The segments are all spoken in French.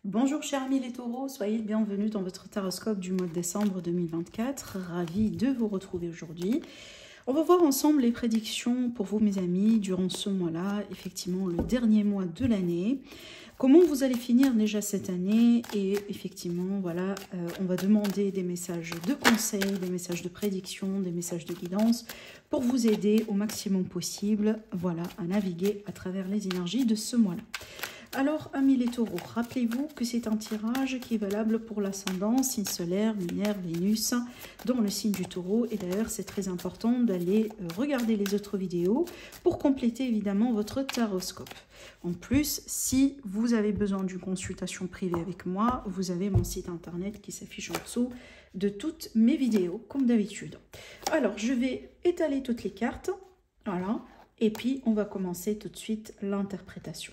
Bonjour chers amis les taureaux, soyez le bienvenu dans votre taroscope du mois de décembre 2024. Ravi de vous retrouver aujourd'hui. On va voir ensemble les prédictions pour vous mes amis durant ce mois-là, effectivement le dernier mois de l'année. Comment vous allez finir déjà cette année et effectivement voilà, on va demander des messages de conseils, des messages de prédiction, des messages de guidance pour vous aider au maximum possible voilà, à naviguer à travers les énergies de ce mois-là. Alors, amis les taureaux, rappelez-vous que c'est un tirage qui est valable pour l'ascendant, signe solaire, lunaire, Vénus, dans le signe du taureau. Et d'ailleurs, c'est très important d'aller regarder les autres vidéos pour compléter évidemment votre taroscope. En plus, si vous avez besoin d'une consultation privée avec moi, vous avez mon site internet qui s'affiche en dessous de toutes mes vidéos, comme d'habitude. Alors, je vais étaler toutes les cartes. Voilà. Et puis, on va commencer tout de suite l'interprétation.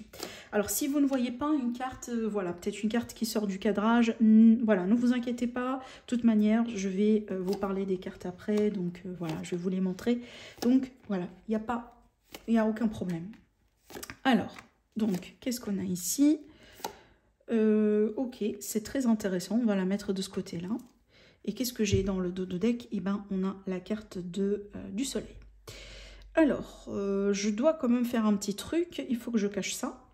Alors, si vous ne voyez pas une carte, voilà, peut-être une carte qui sort du cadrage, voilà, ne vous inquiétez pas. De toute manière, je vais vous parler des cartes après, donc voilà, je vais vous les montrer. Donc, voilà, il n'y a aucun problème. Alors, donc, qu'est-ce qu'on a ici? Ok, c'est très intéressant, on va la mettre de ce côté-là. Et qu'est-ce que j'ai dans le dos de deck? Eh bien, on a la carte du soleil. Alors, je dois quand même faire un petit truc. Il faut que je cache ça.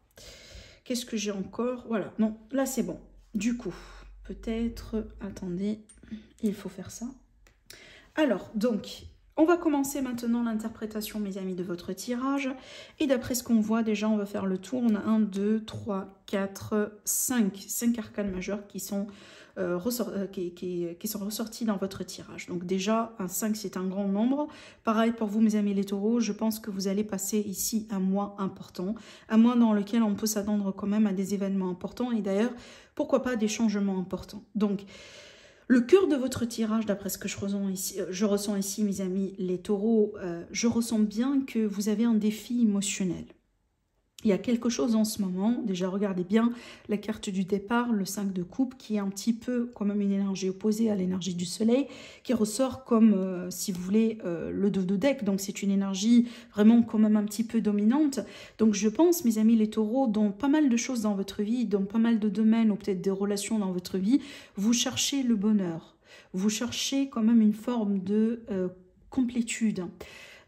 Qu'est-ce que j'ai encore? Voilà, non, là c'est bon. Du coup, peut-être... Attendez, il faut faire ça. Alors, donc, on va commencer maintenant l'interprétation, mes amis, de votre tirage. Et d'après ce qu'on voit, déjà, on va faire le tour. On a 1, 2, 3, 4, 5. 5 arcanes majeures qui sont... qui sont ressortis dans votre tirage. Donc déjà, un 5, c'est un grand nombre. Pareil pour vous, mes amis les taureaux, je pense que vous allez passer ici un mois important, un mois dans lequel on peut s'attendre quand même à des événements importants et d'ailleurs, pourquoi pas des changements importants. Donc, le cœur de votre tirage, d'après ce que je ressens ici, mes amis les taureaux, je ressens bien que vous avez un défi émotionnel. Il y a quelque chose en ce moment, déjà regardez bien la carte du départ, le 5 de coupe, qui est un petit peu quand même une énergie opposée à l'énergie du soleil, qui ressort comme, si vous voulez, le dos de deck. Donc c'est une énergie vraiment quand même un petit peu dominante. Donc je pense, mes amis les taureaux, dans pas mal de choses dans votre vie, dans pas mal de domaines ou peut-être des relations dans votre vie, vous cherchez le bonheur. Vous cherchez quand même une forme de complétude.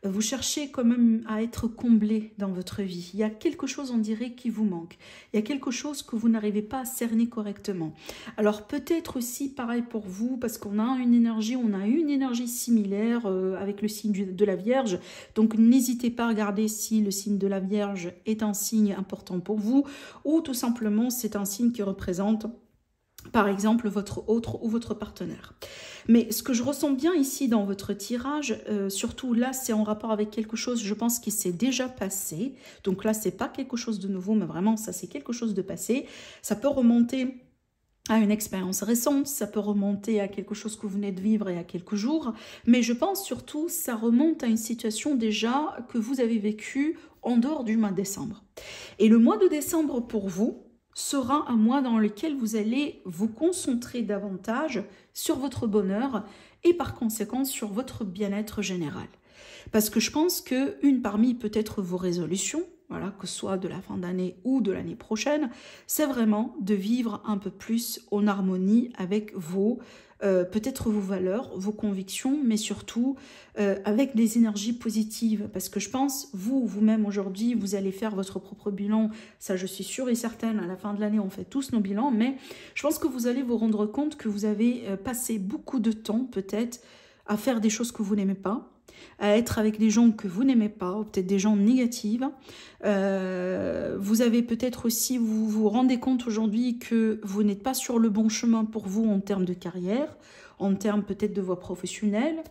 Vous cherchez quand même à être comblé dans votre vie. Il y a quelque chose, on dirait, qui vous manque. Il y a quelque chose que vous n'arrivez pas à cerner correctement. Alors peut-être aussi pareil pour vous, parce qu'on a une énergie similaire avec le signe de la Vierge. Donc n'hésitez pas à regarder si le signe de la Vierge est un signe important pour vous, ou tout simplement c'est un signe qui représente par exemple votre autre ou votre partenaire. Mais ce que je ressens bien ici dans votre tirage, surtout là, c'est en rapport avec quelque chose, je pense, qui s'est déjà passé. Donc là, c'est pas quelque chose de nouveau, mais vraiment, ça, c'est quelque chose de passé. Ça peut remonter à une expérience récente, ça peut remonter à quelque chose que vous venez de vivre il y a quelques jours, mais je pense surtout, ça remonte à une situation déjà que vous avez vécue en dehors du mois de décembre. Et le mois de décembre, pour vous, sera un mois dans lequel vous allez vous concentrer davantage sur votre bonheur et par conséquent sur votre bien-être général. Parce que je pense qu'une parmi peut-être vos résolutions, voilà, que ce soit de la fin d'année ou de l'année prochaine, c'est vraiment de vivre un peu plus en harmonie avec vos peut-être vos valeurs, vos convictions, mais surtout avec des énergies positives. Parce que je pense, vous-même aujourd'hui, vous allez faire votre propre bilan. Ça, je suis sûre et certaine, à la fin de l'année, on fait tous nos bilans. Mais je pense que vous allez vous rendre compte que vous avez passé beaucoup de temps, peut-être, à faire des choses que vous n'aimez pas, à être avec des gens que vous n'aimez pas, ou peut-être des gens négatifs. Vous avez peut-être aussi, vous vous rendez compte aujourd'hui que vous n'êtes pas sur le bon chemin pour vous en termes de carrière, en termes peut-être de voie professionnelle.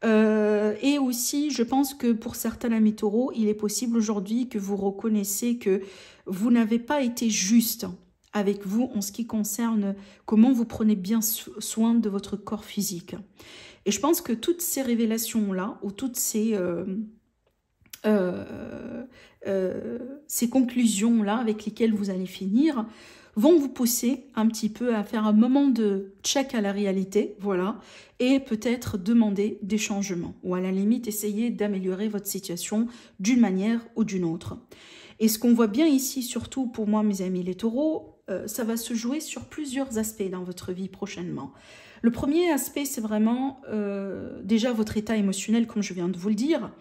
Et aussi, je pense que pour certains amis taureaux, il est possible aujourd'hui que vous reconnaissiez que vous n'avez pas été juste avec vous en ce qui concerne comment vous prenez bien soin de votre corps physique. Et je pense que toutes ces révélations-là, ou toutes ces conclusions-là avec lesquelles vous allez finir, vont vous pousser un petit peu à faire un moment de check à la réalité, voilà, et peut-être demander des changements, ou à la limite essayer d'améliorer votre situation d'une manière ou d'une autre. Et ce qu'on voit bien ici, surtout pour moi, mes amis les taureaux, ça va se jouer sur plusieurs aspects dans votre vie prochainement. Le premier aspect, c'est vraiment déjà votre état émotionnel, comme je viens de vous le dire.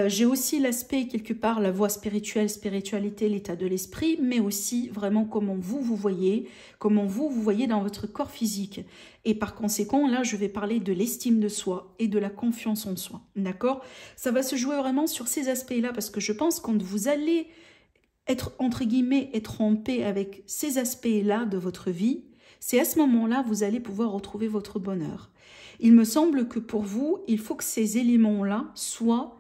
J'ai aussi l'aspect, quelque part, la voie spirituelle, spiritualité, l'état de l'esprit, mais aussi vraiment comment vous voyez, comment vous voyez dans votre corps physique. Et par conséquent, là, je vais parler de l'estime de soi et de la confiance en soi, d'accord? Ça va se jouer vraiment sur ces aspects-là, parce que je pense que quand vous allez être, entre guillemets, être en paix avec ces aspects-là de votre vie, c'est à ce moment-là vous allez pouvoir retrouver votre bonheur. Il me semble que pour vous, il faut que ces éléments-là soient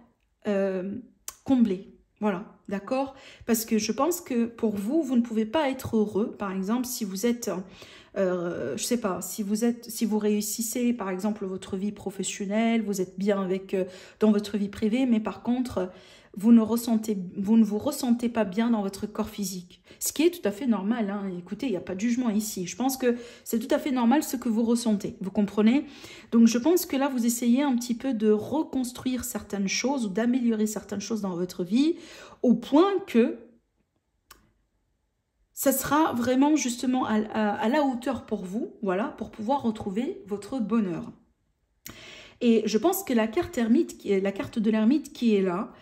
comblés. Voilà, d'accord? Parce que je pense que pour vous, vous ne pouvez pas être heureux. Par exemple, si vous êtes, je sais pas, si vous réussissez, par exemple, votre vie professionnelle, vous êtes bien avec dans votre vie privée, mais par contre, vous ne vous ressentez pas bien dans votre corps physique. Ce qui est tout à fait normal, hein. Écoutez, il n'y a pas de jugement ici. Je pense que c'est tout à fait normal ce que vous ressentez. Vous comprenez? Donc, je pense que là, vous essayez un petit peu de reconstruire certaines choses ou d'améliorer certaines choses dans votre vie au point que ça sera vraiment justement à la hauteur pour vous, voilà, pour pouvoir retrouver votre bonheur. Et je pense que la carte ermite, la carte de l'ermite qui est là,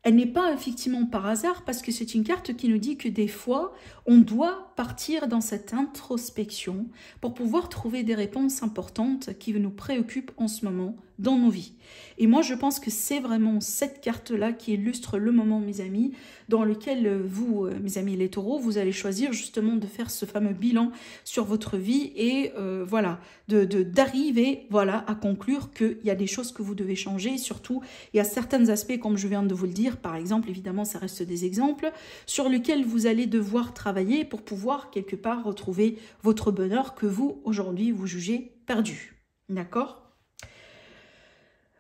elle n'est pas effectivement par hasard parce que c'est une carte qui nous dit que des fois, on doit partir dans cette introspection pour pouvoir trouver des réponses importantes qui nous préoccupent en ce moment dans nos vies. Et moi, je pense que c'est vraiment cette carte-là qui illustre le moment, mes amis, dans lequel vous, mes amis les taureaux, vous allez choisir justement de faire ce fameux bilan sur votre vie et voilà, d'arriver voilà, à conclure qu'il y a des choses que vous devez changer. Et surtout, il y a certains aspects, comme je viens de vous le dire, par exemple, évidemment, ça reste des exemples, sur lesquels vous allez devoir travailler pour pouvoir quelque part retrouver votre bonheur que vous, aujourd'hui, vous jugez perdu. D'accord ?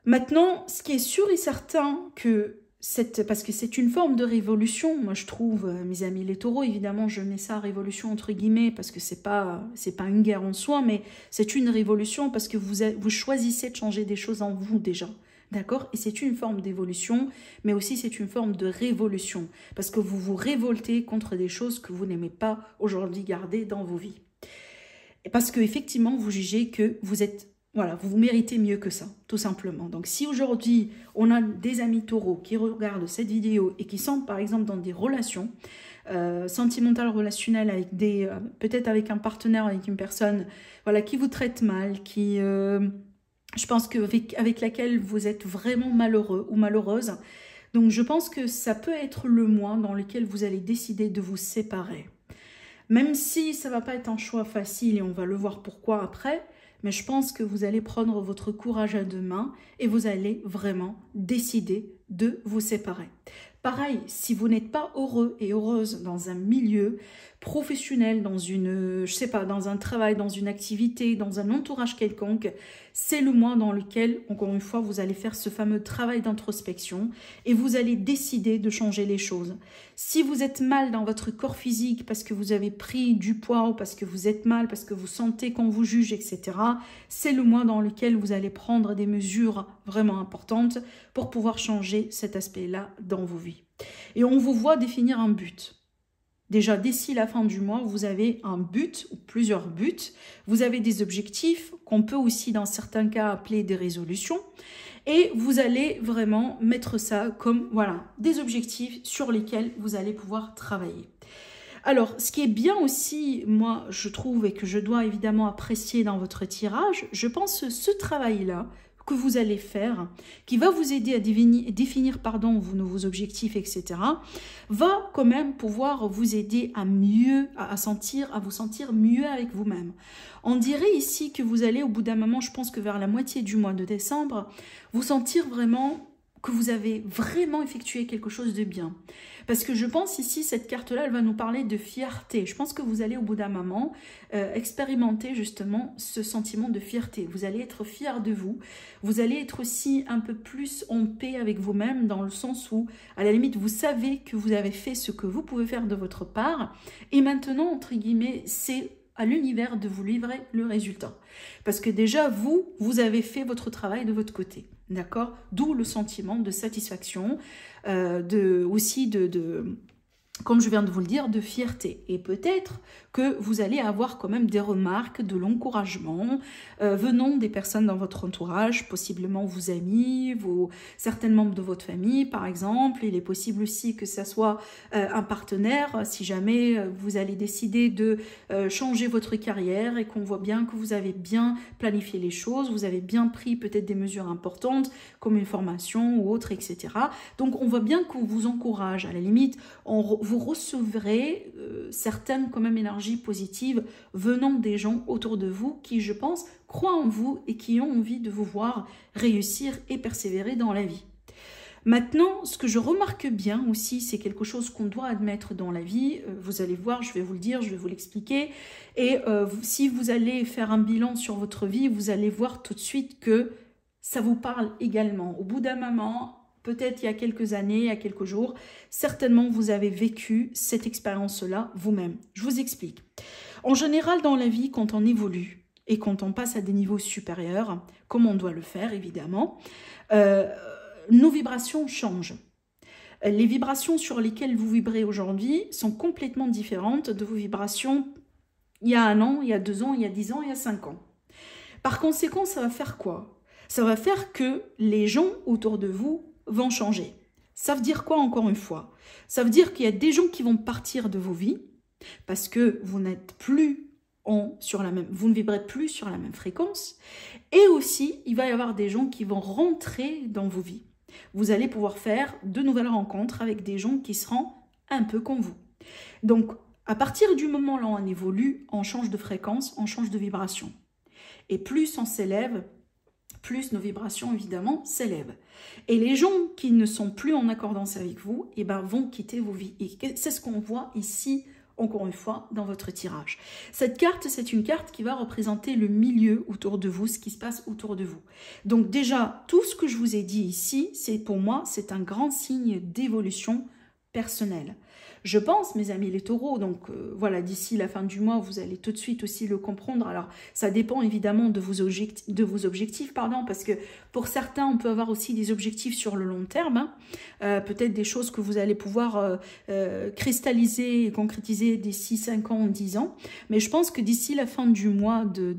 Maintenant, ce qui est sûr et certain que parce que c'est une forme de révolution, moi je trouve, mes amis les taureaux, évidemment je mets ça révolution entre guillemets parce que c'est pas une guerre en soi, mais c'est une révolution parce que vous choisissez de changer des choses en vous déjà. D'accord? Et c'est une forme d'évolution, mais aussi c'est une forme de révolution, parce que vous vous révoltez contre des choses que vous n'aimez pas aujourd'hui garder dans vos vies. Et parce qu'effectivement, vous jugez que vous êtes, voilà, vous méritez mieux que ça, tout simplement. Donc si aujourd'hui, on a des amis taureaux qui regardent cette vidéo et qui sont par exemple dans des relations sentimentales, relationnelles, avec peut-être avec un partenaire, avec une personne voilà, qui vous traite mal, qui... je pense qu'avec laquelle vous êtes vraiment malheureux ou malheureuse. Donc, je pense que ça peut être le mois dans lequel vous allez décider de vous séparer. Même si ça ne va pas être un choix facile et on va le voir pourquoi après, mais je pense que vous allez prendre votre courage à deux mains et vous allez vraiment décider de vous séparer. Pareil, si vous n'êtes pas heureux et heureuse dans un milieu professionnel, dans une, je sais pas, dans un travail, dans une activité, dans un entourage quelconque, c'est le mois dans lequel, encore une fois, vous allez faire ce fameux travail d'introspection et vous allez décider de changer les choses. Si vous êtes mal dans votre corps physique parce que vous avez pris du poids ou parce que vous êtes mal, parce que vous sentez qu'on vous juge, etc., c'est le mois dans lequel vous allez prendre des mesures vraiment importantes pour pouvoir changer cet aspect-là dans vos vies. Et on vous voit définir un but. Déjà, d'ici la fin du mois, vous avez un but ou plusieurs buts. Vous avez des objectifs qu'on peut aussi, dans certains cas, appeler des résolutions. Et vous allez vraiment mettre ça comme, voilà, des objectifs sur lesquels vous allez pouvoir travailler. Alors, ce qui est bien aussi, moi, je trouve, et que je dois évidemment apprécier dans votre tirage, je pense ce travail-là, que vous allez faire, qui va vous aider à définir vos nouveaux objectifs, etc., va quand même pouvoir vous aider à vous sentir mieux avec vous-même. On dirait ici que vous allez, au bout d'un moment, je pense que vers la moitié du mois de décembre, vous sentir vraiment que vous avez vraiment effectué quelque chose de bien. Parce que je pense ici, cette carte-là, elle va nous parler de fierté. Je pense que vous allez au bout d'un moment expérimenter justement ce sentiment de fierté. Vous allez être fier de vous. Vous allez être aussi un peu plus en paix avec vous-même dans le sens où, à la limite, vous savez que vous avez fait ce que vous pouvez faire de votre part. Et maintenant, entre guillemets, c'est à l'univers de vous livrer le résultat. Parce que déjà, vous avez fait votre travail de votre côté. D'accord? D'où le sentiment de satisfaction, aussi de comme je viens de vous le dire, de fierté. Et peut-être que vous allez avoir quand même des remarques, de l'encouragement venant des personnes dans votre entourage, possiblement vos amis, certains membres de votre famille, par exemple. Il est possible aussi que ça soit un partenaire, si jamais vous allez décider de changer votre carrière et qu'on voit bien que vous avez bien planifié les choses, vous avez bien pris peut-être des mesures importantes, comme une formation ou autre, etc. Donc, on voit bien qu'on vous encourage. À la limite, vous recevrez certaines quand même énergies positives venant des gens autour de vous qui, je pense, croient en vous et qui ont envie de vous voir réussir et persévérer dans la vie. Maintenant, ce que je remarque bien aussi, c'est quelque chose qu'on doit admettre dans la vie. Vous allez voir, je vais vous le dire, je vais vous l'expliquer. Et si vous allez faire un bilan sur votre vie, vous allez voir tout de suite que ça vous parle également. Au bout d'un moment, peut-être il y a quelques années, il y a quelques jours, certainement vous avez vécu cette expérience-là vous-même. Je vous explique. En général, dans la vie, quand on évolue et quand on passe à des niveaux supérieurs, comme on doit le faire évidemment, nos vibrations changent. Les vibrations sur lesquelles vous vibrez aujourd'hui sont complètement différentes de vos vibrations il y a 1 an, il y a 2 ans, il y a 10 ans, il y a 5 ans. Par conséquent, ça va faire quoi? Ça va faire que les gens autour de vous vont changer. Ça veut dire quoi encore une fois? Ça veut dire qu'il y a des gens qui vont partir de vos vies parce que vous n'êtes plus vous ne vibrez plus sur la même fréquence. Et aussi, il va y avoir des gens qui vont rentrer dans vos vies. Vous allez pouvoir faire de nouvelles rencontres avec des gens qui seront un peu comme vous. Donc, à partir du moment où on évolue, on change de fréquence, on change de vibration. Et plus on s'élève, plus nos vibrations, évidemment, s'élèvent. Et les gens qui ne sont plus en accordance avec vous, eh ben, vont quitter vos vies. Et c'est ce qu'on voit ici, encore une fois, dans votre tirage. Cette carte, c'est une carte qui va représenter le milieu autour de vous, ce qui se passe autour de vous. Donc déjà, tout ce que je vous ai dit ici, pour moi, c'est un grand signe d'évolution personnelle. Je pense, mes amis les taureaux, donc voilà, d'ici la fin du mois, vous allez tout de suite aussi le comprendre. Alors, ça dépend évidemment de vos objectifs, parce que pour certains, on peut avoir aussi des objectifs sur le long terme, hein. Peut-être des choses que vous allez pouvoir cristalliser et concrétiser d'ici 5 ans ou 10 ans. Mais je pense que d'ici la fin du mois de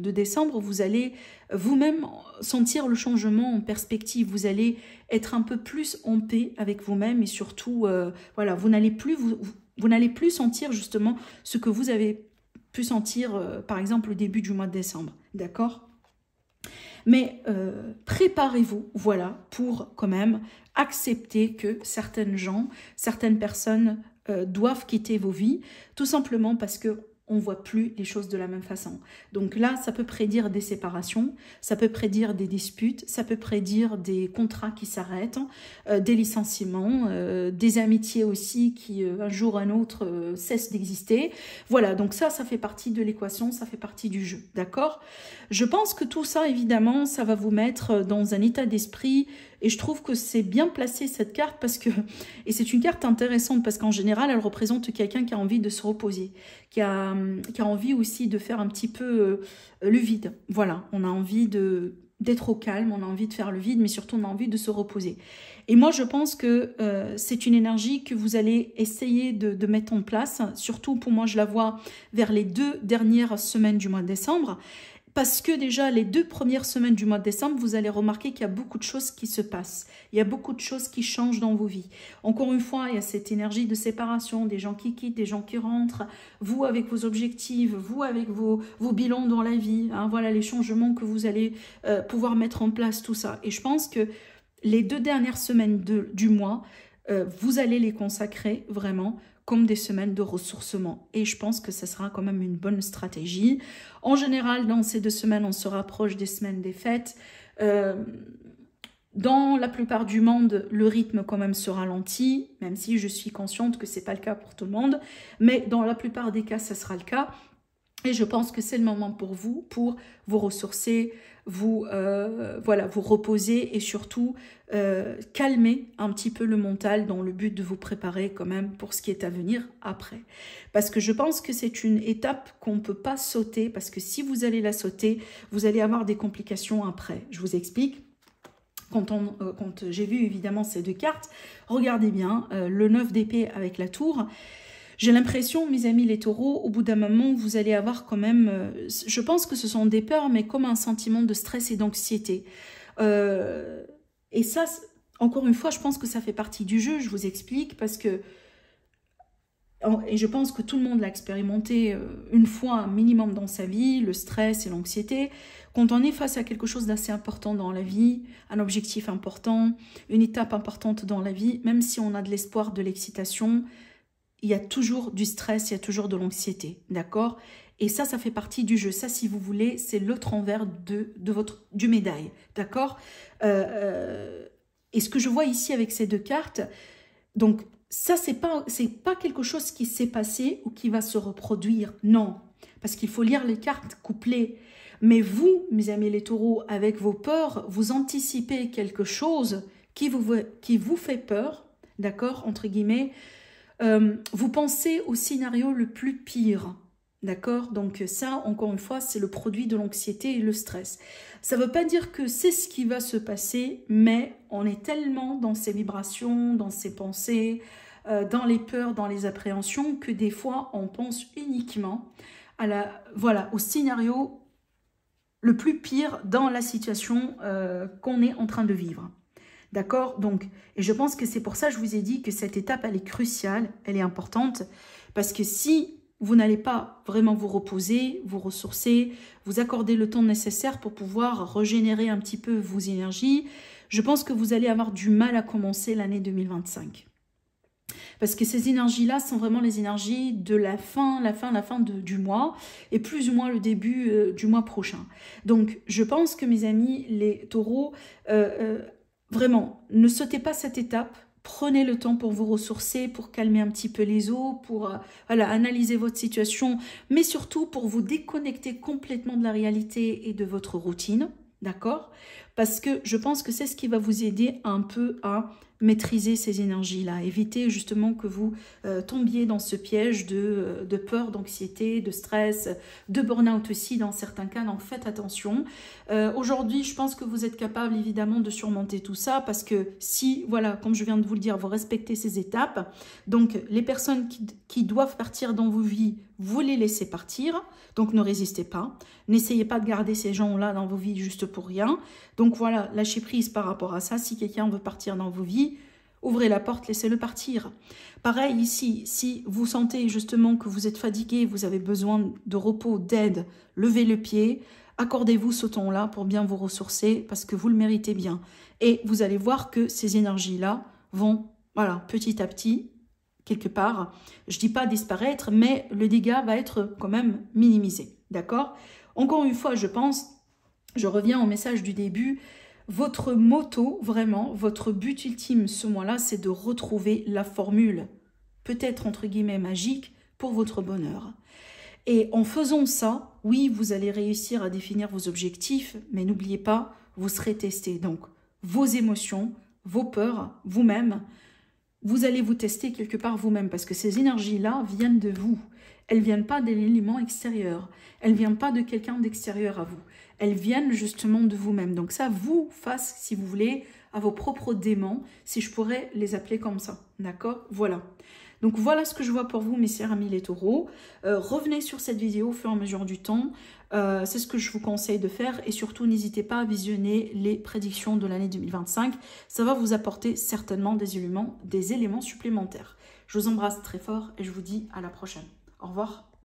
décembre, vous allez vous-même sentir le changement en perspective. Vous allez être un peu plus en paix avec vous-même et surtout, voilà, vous n'allez plus sentir justement ce que vous avez pu sentir, par exemple, au début du mois de décembre. D'accord ? Mais préparez-vous, voilà, pour quand même accepter que certaines personnes doivent quitter vos vies, tout simplement parce que on voit plus les choses de la même façon. Donc là, ça peut prédire des séparations, ça peut prédire des disputes, ça peut prédire des contrats qui s'arrêtent, des licenciements, des amitiés aussi qui, un jour ou un autre, cessent d'exister. Voilà, donc ça fait partie de l'équation, ça fait partie du jeu, d'accord? Je pense que tout ça, évidemment, ça va vous mettre dans un état d'esprit. Et je trouve que c'est bien placé cette carte et c'est une carte intéressante parce qu'en général, elle représente quelqu'un qui a envie de se reposer, qui a envie aussi de faire un petit peu le vide. Voilà, on a envie d'être au calme, on a envie de faire le vide, mais surtout on a envie de se reposer. Et moi, je pense que c'est une énergie que vous allez essayer de mettre en place. Surtout pour moi, je la vois vers les 2 dernières semaines du mois de décembre. Parce que déjà, les 2 premières semaines du mois de décembre, vous allez remarquer qu'il y a beaucoup de choses qui se passent. Il y a beaucoup de choses qui changent dans vos vies. Encore une fois, il y a cette énergie de séparation, des gens qui quittent, des gens qui rentrent, vous avec vos objectifs, vous avec vos bilans dans la vie. Hein, voilà les changements que vous allez pouvoir mettre en place, tout ça. Et je pense que les 2 dernières semaines du mois, vous allez les consacrer vraiment comme des semaines de ressourcement. Et je pense que ce sera quand même une bonne stratégie. En général, dans ces 2 semaines, on se rapproche des semaines des fêtes. Dans la plupart du monde, le rythme quand même se ralentit, même si je suis consciente que ce n'est pas le cas pour tout le monde. Mais dans la plupart des cas, ça sera le cas. Et je pense que c'est le moment pour vous ressourcer, vous reposer et surtout calmer un petit peu le mental dans le but de vous préparer quand même pour ce qui est à venir après. Parce que je pense que c'est une étape qu'on ne peut pas sauter parce que si vous allez la sauter, vous allez avoir des complications après. Je vous explique. quand j'ai vu évidemment ces deux cartes, regardez bien, le 9 d'épée avec la tour. J'ai l'impression, mes amis les taureaux, au bout d'un moment, vous allez avoir quand même, je pense que ce sont des peurs, mais comme un sentiment de stress et d'anxiété. Et ça, encore une fois, je pense que ça fait partie du jeu, je vous explique, parce que, et je pense que tout le monde l'a expérimenté une fois un minimum dans sa vie, le stress et l'anxiété. Quand on est face à quelque chose d'assez important dans la vie, un objectif important, une étape importante dans la vie, même si on a de l'espoir, de l'excitation, il y a toujours du stress, il y a toujours de l'anxiété, d'accord? Et ça fait partie du jeu. Ça, si vous voulez, c'est l'autre envers du médaille, d'accord? Et ce que je vois ici avec ces deux cartes, donc ça, c'est pas quelque chose qui s'est passé ou qui va se reproduire, non. Parce qu'il faut lire les cartes couplées. Mais vous, mes amis les taureaux, avec vos peurs, vous anticipez quelque chose qui vous fait peur, d'accord, entre guillemets. Vous pensez au scénario le plus pire, d'accord? Donc ça, encore une fois, c'est le produit de l'anxiété et le stress. Ça ne veut pas dire que c'est ce qui va se passer, mais on est tellement dans ces vibrations, dans ces pensées, dans les peurs, dans les appréhensions, que des fois, on pense uniquement au scénario le plus pire dans la situation qu'on est en train de vivre. D'accord? Donc, et je pense que c'est pour ça que je vous ai dit que cette étape, elle est cruciale, elle est importante, parce que si vous n'allez pas vraiment vous reposer, vous ressourcer, vous accorder le temps nécessaire pour pouvoir régénérer un petit peu vos énergies, je pense que vous allez avoir du mal à commencer l'année 2025. Parce que ces énergies-là sont vraiment les énergies de la fin du mois, et plus ou moins le début du mois prochain. Donc, je pense que mes amis, les taureaux, vraiment, ne sautez pas cette étape, prenez le temps pour vous ressourcer, pour calmer un petit peu les eaux, pour analyser votre situation, mais surtout pour vous déconnecter complètement de la réalité et de votre routine, d'accord? Parce que je pense que c'est ce qui va vous aider un peu à maîtriser ces énergies-là, éviter justement que vous tombiez dans ce piège de peur, d'anxiété, de stress, de burn-out aussi dans certains cas, donc faites attention. Aujourd'hui, je pense que vous êtes capable évidemment de surmonter tout ça, parce que si, voilà, comme je viens de vous le dire, vous respectez ces étapes, donc les personnes qui doivent partir dans vos vies, vous les laissez partir, donc ne résistez pas, n'essayez pas de garder ces gens-là dans vos vies juste pour rien. Donc voilà, lâchez prise par rapport à ça. Si quelqu'un veut partir dans vos vies, ouvrez la porte, laissez-le partir. Pareil ici, si vous sentez justement que vous êtes fatigué, vous avez besoin de repos, d'aide, levez le pied, accordez-vous ce temps-là pour bien vous ressourcer, parce que vous le méritez bien. Et vous allez voir que ces énergies-là vont, voilà, petit à petit, quelque part, je ne dis pas disparaître, mais le dégât va être quand même minimisé, d'accord? Encore une fois, je pense, je reviens au message du début, votre motto, vraiment, votre but ultime ce mois-là, c'est de retrouver la formule, peut-être entre guillemets magique, pour votre bonheur. Et en faisant ça, oui, vous allez réussir à définir vos objectifs, mais n'oubliez pas, vous serez testé. Donc, vos émotions, vos peurs, vous-même, vous allez vous tester quelque part vous-même, parce que ces énergies-là viennent de vous. Elles ne viennent pas de l'élément extérieur. Elles ne viennent pas de quelqu'un d'extérieur à vous. Elles viennent justement de vous-même. Donc ça, vous, face, si vous voulez, à vos propres démons, si je pourrais les appeler comme ça. D'accord? Voilà. Donc voilà ce que je vois pour vous, mes chers amis les taureaux. Revenez sur cette vidéo au fur et à mesure du temps. C'est ce que je vous conseille de faire. Et surtout, n'hésitez pas à visionner les prédictions de l'année 2025. Ça va vous apporter certainement des éléments supplémentaires. Je vous embrasse très fort et je vous dis à la prochaine. Au revoir.